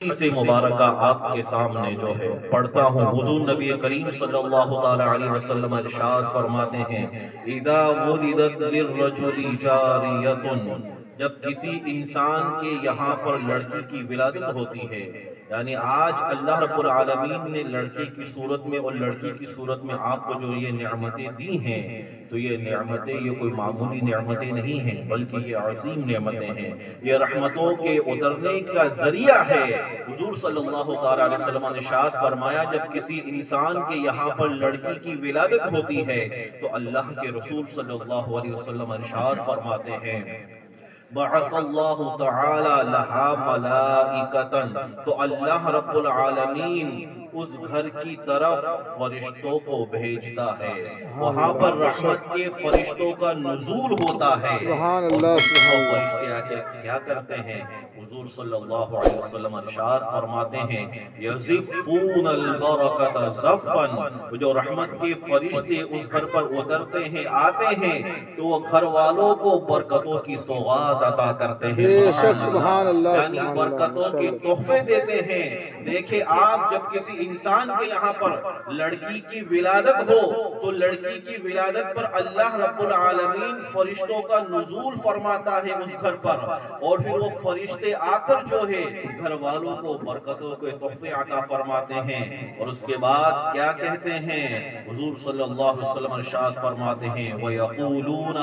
سے مبارکہ آپ کے سامنے جو ہے پڑھتا ہوں۔ حضور نبی کریم صلی اللہ تعالی علیہ وسلم ارشاد فرماتے ہیں، اذا ولدت للرجل جاریۃ، جب کسی انسان کے یہاں پر لڑکی کی ولادت ہوتی ہے، یعنی آج اللہ رب العالمین نے لڑکے کی صورت میں اور لڑکی کی صورت میں آپ کو جو یہ نعمتیں دی ہیں، تو یہ نعمتیں یہ کوئی معمولی نعمتیں نہیں ہیں، بلکہ یہ عظیم نعمتیں ہیں، یہ رحمتوں کے اترنے کا ذریعہ ہے۔ حضور صلی اللہ تعالی علیہ وسلم نے ارشاد فرمایا، جب کسی انسان کے یہاں پر لڑکی کی ولادت ہوتی ہے تو اللہ کے رسول صلی اللہ علیہ وسلم ارشاد فرماتے ہیں، بعث اللہ تعالی لہا ملائکتن، تو اللہ رب العالمین اس گھر کی طرف فرشتوں کو بھیجتا ہے، وہاں پر رحمت کے فرشتوں کا نزول ہوتا ہے، سبحان اور اللہ، سبحان وہ اللہ۔ فرشتے آ کے کیا کرتے ہیں؟ حضور صلی اللہ علیہ وسلم ارشاد فرماتے ہیں، یزفون البرکۃ زفا، جو رحمت کے فرشتے اس گھر پر اترتے ہیں، آتے ہیں، تو وہ گھر والوں کو برکتوں کی سوغات عطا کرتے ہیں۔ بے شک، سبحان اللہ، یعنی سبحان اللہ، برکتوں کے تحفے دیتے ہیں۔ دیکھیں آپ، جب کسی انسان کے یہاں پر لڑکی کی ولادت ہو تو لڑکی کی ولادت پر اللہ رب العالمین فرشتوں کا نزول فرماتا ہے اس گھر پر، اور پھر وہ فرشتے آ کر جو ہے گھر والوں کو برکتوں کے تحفے عطا فرماتے ہیں، اور اس کے بعد کیا کہتے ہیں؟ حضور صلی اللہ علیہ وسلم ارشاد فرماتے ہیں، وَيَقُولُونَ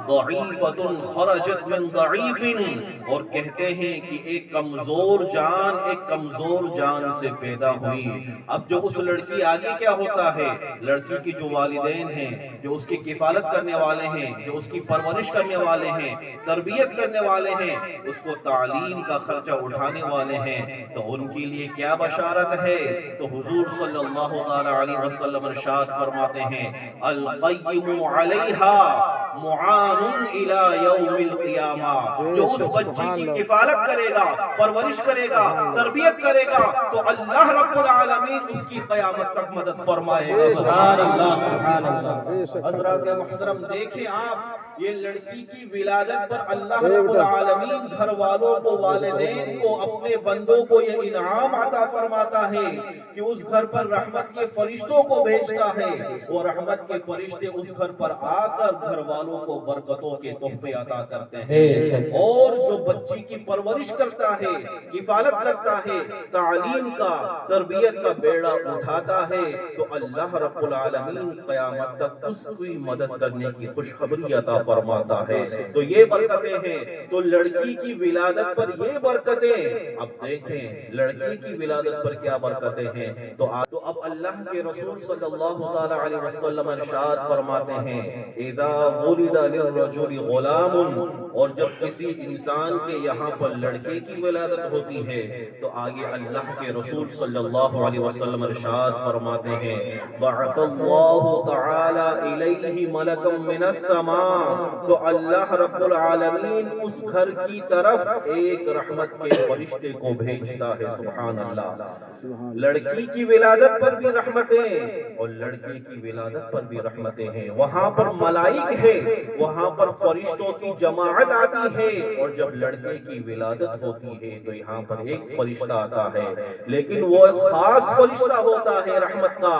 ضَعِيفَةٌ خَرَجَتْ مِنْ ضَعِيفٍ، اور کہتے ہیں کہ ایک کمزور جان سے پیدا ہوئی۔ اب جو اس لڑکی آگے کیا ہوتا ہے؟ لڑکی کی جو والدین ہیں، جو اس کی کفالت کرنے والے ہیں، جو اس کی پرورش کرنے والے ہیں، تربیت کرنے والے ہیں، اس کو تعلیم کا خرچہ اٹھانے والے ہیں، تو ان کے لیے کیا بشارت ہے؟ تو حضور صلی اللہ علیہ وسلم ارشاد فرماتے ہیں، القیم علیہا معان الی یوم القیامہ، جو اس بچی کی کفالت کرے گا، پرورش کرے گا، تربیت کرے گا، تو اللہ رب العالمین اس کی قیامت تک مدد فرمائے گا۔ سبحان اللہ، سبحان اللہ۔ حضرات محترم، دیکھیں آپ، یہ لڑکی کی ولادت پر اللہ رب العالمین گھر والوں کو، والدین کو، اپنے بندوں کو یہ انعام عطا فرماتا ہے کہ اس گھر پر رحمت کے فرشتوں کو بھیجتا ہے، اور رحمت کے فرشتے اس گھر پر آ کر گھر والوں کو برکتوں کے تحفے عطا کرتے ہیں، اور جو بچی کی پرورش کرتا ہے، کفالت کرتا ہے، تعلیم کا، تربیت کا بیڑا اٹھاتا ہے، تو اللہ رب العالمین قیامت تک اس کی مدد کرنے کی خوشخبری عطا فرماتا ہے۔ تو یہ برکتیں ہیں، تو لڑکی کی ولادت پر یہ برکتیں، اب دیکھیں لڑکی کی ولادت پر کیا برکتیں ہیں۔ تو اب اللہ کے رسول صلی اللہ تعالی علیہ وسلم ارشاد فرماتے ہیں، اذا ولد للرجل غلام، اور جب کسی انسان کے یہاں پر لڑکے کی ولادت ہوتی ہے تو آگے اللہ کے رسول صلی اللہ علیہ وسلم ارشاد فرماتے ہیں، بعث اللہ تعالی الیہ ملکا من السماء، تو اللہ رب العالمین اس گھر کی طرف ایک رحمت کے فرشتے کو بھیجتا ہے۔ سبحان اللہ، لڑکی کی ولادت پر بھی رحمتیں اور لڑکے کی ولادت پر بھی رحمتیں ہیں، وہاں پر ملائک ہے، وہاں پر فرشتوں کی جماعت آتی ہے، اور جب لڑکے کی ولادت ہوتی ہے تو یہاں پر ایک فرشتہ آتا ہے، لیکن وہ خاص فرشتہ ہوتا ہے رحمت کا،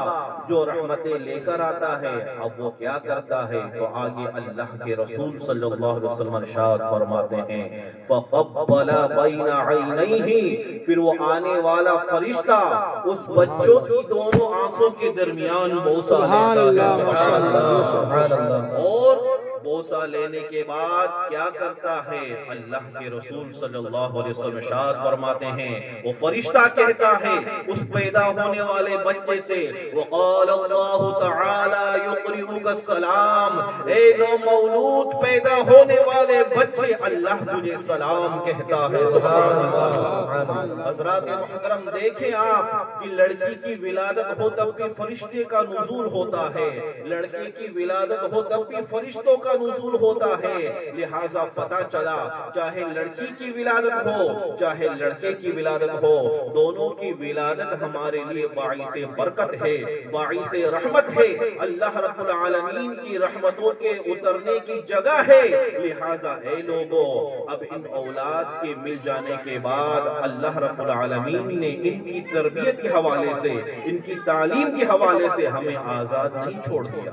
جو رحمتیں لے کر آتا ہے۔ اب وہ کیا کرتا ہے؟ تو آگے اللہ کے رسول صلی اللہ علیہ وسلم ارشاد فرماتے ہیں، فَقَبَّلَ بَيْنَ عَيْنَيْهِ، پھر وہ آنے والا فرشتہ اس بچوں کی دونوں آنکھوں کے درمیان بوسہ لیتا ہے۔ سبحان اللہ، اور بوسہ لینے کے بعد کیا کرتا ہے؟ اللہ کے رسول صلی اللہ علیہ وسلم ارشاد فرماتے ہیں، وہ فرشتہ کہتا ہے اس پیدا ہونے والے بچے سے، وقال اللہ تعالی یقرئک السلام، اے نو مولود پیدا ہونے والے بچے، اللہ تجھے سلام کہتا ہے۔ سبحان اللہ۔ حضرات محترم، دیکھیں آپ کہ لڑکی کی ولادت ہو تب بھی فرشتے کا نزول ہوتا ہے، لڑکے کی ولادت ہو تب بھی فرشتوں کا نزول ہوتا ہے۔ لہٰذا پتہ چلا چاہے لڑکی کی ولادت ہو چاہے لڑکے کی ولادت ہو، دونوں کی ولادت ہمارے لیے باعث برکت ہے، باعث رحمت ہے، اللہ رب العالمین کی رحمتوں کے اترنے کی جگہ ہے۔ لہٰذا اے لوگوں، اب ان اولاد کے مل جانے کے بعد اللہ رب العالمین نے ان کی تربیت کے حوالے سے، ان کی تعلیم کے حوالے سے ہمیں آزاد نہیں چھوڑ دیا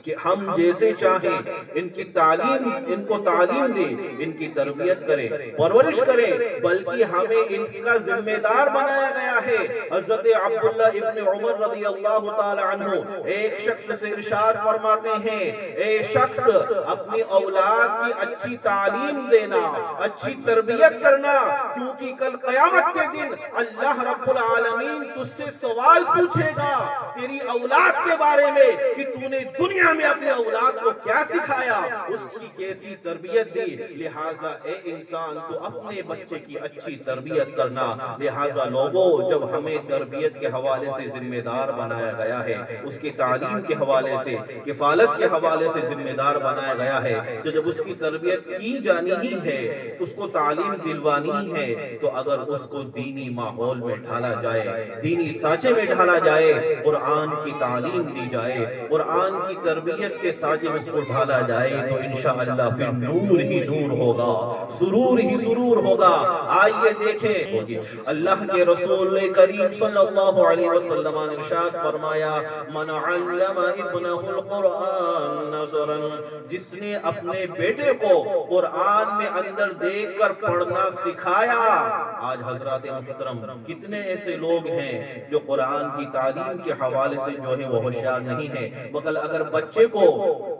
کہ ہم جیسے چاہیں ان کی تعلیم، ان کو تعلیم دیں، ان کی تربیت کریں، پرورش کریں، بلکہ ہمیں ان کا ذمہ دار بنایا گیا ہے۔ حضرت عبداللہ ابن عمر رضی اللہ تعالی عنہ ایک شخص سے ارشاد فرماتے ہیں، اے شخص اپنی اولاد کی اچھی تعلیم دینا، اچھی تربیت کرنا، کیونکہ کل قیامت کے دن اللہ رب العالمین تجھ سے سوال پوچھے گا تیری اولاد کے بارے میں کہ تو نے دنیا میں اپنے اولاد کو کیا سکھایا، اس کی کیسی تربیت دی۔ لہٰذا اے انسان تو اپنے بچے کی اچھی تربیت کرنا۔ لہٰذا لوگوں، جب ہمیں تربیت کے حوالے سے ذمہ دار بنایا گیا ہے، اس کی تعلیم کے حوالے سے، کفالت کے حوالے سے ذمہ دار بنایا گیا ہے، تو جب اس کی تربیت کی جانی ہی ہے، اس کو تعلیم دلوانی ہے، تو اگر اس کو دینی ماحول میں ڈھالا جائے، دینی سانچے میں ڈھالا جائے، قرآن کی تعلیم دی جائے، قرآن کی تربیت کے سانچے میں اس کو ڈھالا جائے، تو انشاءاللہ پھر نور ہی نور ہوگا، سرور ہی سرور ہوگا۔ آئیے دیکھیں، اللہ کے رسول کریم صلی اللہ علیہ وسلم نے ارشاد فرمایا، من علم ابنہ القرآن نظرا، جس نے اپنے بیٹے کو قرآن میں اندر دیکھ کر پڑھنا سکھایا۔ آج حضرات محترم کتنے ایسے لوگ ہیں جو قرآن کی تعلیم کے حوالے سے جو ہے وہ ہوشیار نہیں ہے، مگر اگر بچے کو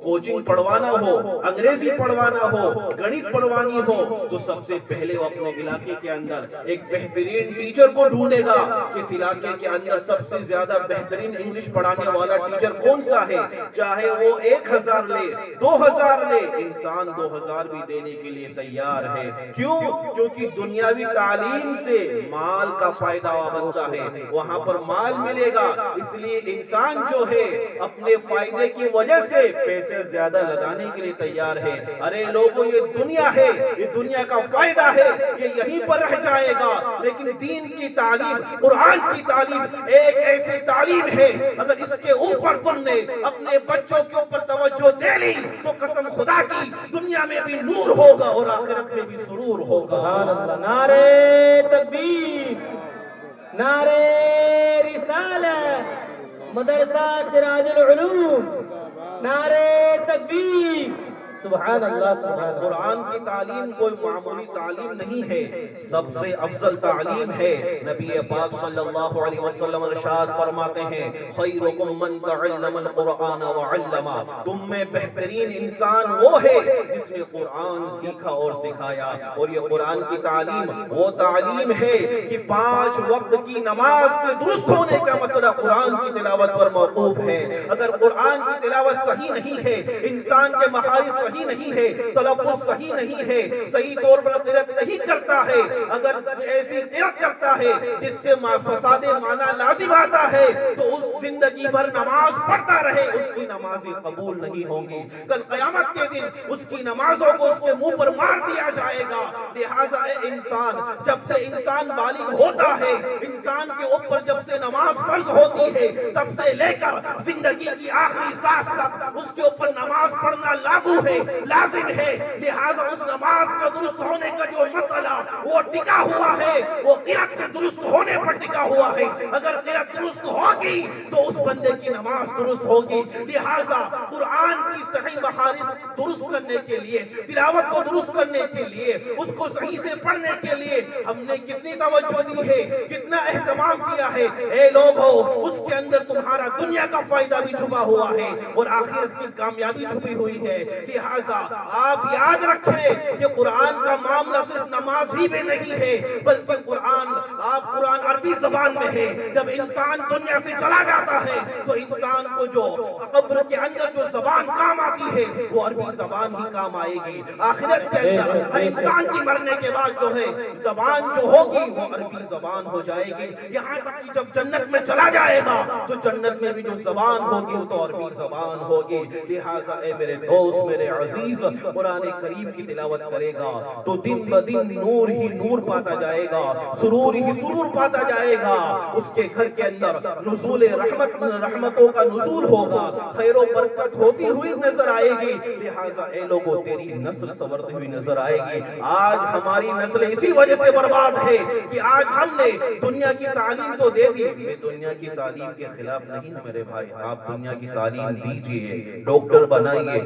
کوچنگ پڑھوانا ہو، انگریزی پڑھوانا ہو، گنت پڑھوانی ہو، تو سب سے پہلے وہ اپنے علاقے کے اندر ایک بہترین ٹیچر کو ڈھونڈے گا کہ اس علاقے کے اندر سب سے زیادہ بہترین انگلش پڑھانے والا ٹیچر کون سا ہے، چاہے وہ 1000 لے، 2000 لے، انسان 2000 بھی دینے کے لیے تیار ہے۔ کیوں؟ کیونکہ دنیاوی تعلیم سے مال کا فائدہ وابستہ ہے، وہاں پر مال ملے گا، اس لیے انسان جو ہے اپنے فائدے کی وجہ سے پیسے زیادہ لگانے کے لیے تیار ہے۔ ارے لوگوں، یہ دنیا ہے، یہ دنیا کا فائدہ ہے، یہ یہیں پر رہ جائے گا، لیکن دین کی تعلیم، قرآن کی تعلیم ایک ایسی تعلیم ہے، اگر اس کے اوپر تم نے اپنے بچوں کے اوپر توجہ دے لی تو قسم خدا کی دنیا میں بھی نور ہوگا اور آخرت میں بھی سرور ہوگا۔ نعرہ تکبیر، نعرہ رسالت، مدرسہ سراج العلوم، نعرہ تکبیر، سبحان اللہ سبحان اللہ۔ قرآن کی تعلیم کوئی معمولی تعلیم نہیں ہے، سب سے افضل تعلیم ہے۔ نبی پاک صلی اللہ علیہ وسلم ارشاد فرماتے ہیں، خیرکم من تعلم القرآن وعلما، تم میں بہترین انسان وہ ہے جس نے قرآن سیکھا اور سکھایا۔ اور یہ قرآن کی تعلیم وہ تعلیم ہے کہ 5 وقت کی نماز کے درست ہونے کا مسئلہ قرآن کی تلاوت پر موقوف ہے۔ اگر قرآن کی تلاوت صحیح نہیں ہے، انسان کے مخارج صحیح نہیں ہے، تلفظ صحیح نہیں ہے، صحیح طور پر قرأت نہیں کرتا ہے، اگر ایسی قرأت کرتا ہے جس سے فساد معنی لازم آتا ہے، تو اس زندگی بھر نماز پڑھتا رہے، اس کی نمازیں قبول نہیں ہوں گی۔ کل قیامت کے دن اس کی نمازوں کو اس کے منہ پر مار دیا جائے گا۔ لہٰذا اے انسان، جب سے انسان بالغ ہوتا ہے، انسان کے اوپر جب سے نماز فرض ہوتی ہے، تب سے لے کر زندگی کی آخری سانس تک اس کے اوپر نماز پڑھنا لاگو ہے، لازم ہے۔ لہٰذا اس نماز کا درست ہونے کا جو مسئلہ وہ ٹکا ہوا ہے، وہ قرأت کے درست ہونے پر ٹکا ہوا ہے۔ اگر قرأت درست ہوگی تو اس بندے کی نماز درست ہوگی۔ لہٰذا قرآن کی صحیح مخارج درست کرنے کے لیے، تلاوت کو درست کرنے کے لیے، اس کو صحیح سے پڑھنے کے لیے ہم نے کتنی توجہ دی ہے، کتنا اہتمام کیا ہے۔ اے لوگو، اس کے اندر تمہارا دنیا کا فائدہ بھی چھپا ہوا ہے اور آخرت کی کامیابی چھپی ہوئی ہے۔ لہٰذا آپ یاد رکھیں کہ قرآن کا معاملہ صرف نماز ہی میں نہیں ہے، بلکہ قرآن آپ قرآن عربی زبان میں ہے، جب انسان دنیا سے چلا جاتا ہے تو انسان کو جو قبر کے اندر جو زبان کام آتی ہے وہ عربی زبان ہی کام آئے گی. آخرت کے اندر ہر انسان کی مرنے کے بعد جو ہے زبان جو ہوگی وہ عربی زبان ہو جائے گی. یہاں تک کہ جب جنت میں چلا جائے گا تو جنت میں بھی جو زبان ہوگی وہ تو عربی زبان ہوگی. لہٰذا اے میرے دوست، میرے عزیز، قرآن کریم کی تلاوت کرے گا تو دن بدن نور ہی نور پاتا جائے گا، سرور ہی سرور پاتا جائے گا. اس کے گھر کے اندر نزول رحمتوں کا نزول ہوگا، خیر و برکت ہوتی ہوئی نظر آئے گی. لہٰذا اے لوگوں تیری نسل سنورتی ہوئی نظر آئے گی. آج ہماری نسل اسی وجہ سے برباد ہے کہ آج ہم نے دنیا کی تعلیم تو دے دی. میں دنیا کی تعلیم کے خلاف نہیں ہوں میرے بھائی، آپ دنیا کی تعلیم دیجئے، ڈاکٹر بنائیے،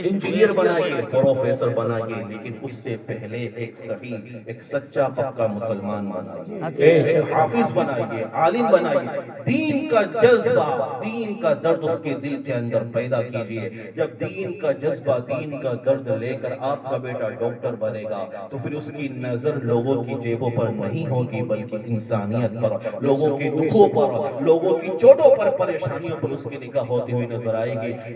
انجینئر بنائیے، پروفیسر بنائیے، لیکن اس سے پہلے ایک صحیح، ایک سچا پکا مسلمان بنائیے، ایک حافظ بنائیے، عالم بنائیے. دین کا جذبہ، دین کا درد اس کے دل کے اندر پیدا کیجئے. جب دین کا جذبہ، دین کا درد لے کر آپ کا بیٹا ڈاکٹر بنے گا تو پھر اس کی نظر لوگوں کی جیبوں پر نہیں ہوگی بلکہ انسانیت پر، لوگوں کی دکھوں پر، لوگوں کی چوٹوں پر، پریشانیوں پر اس کی نگاہ ہوتی ہوئی نظر آئے گی.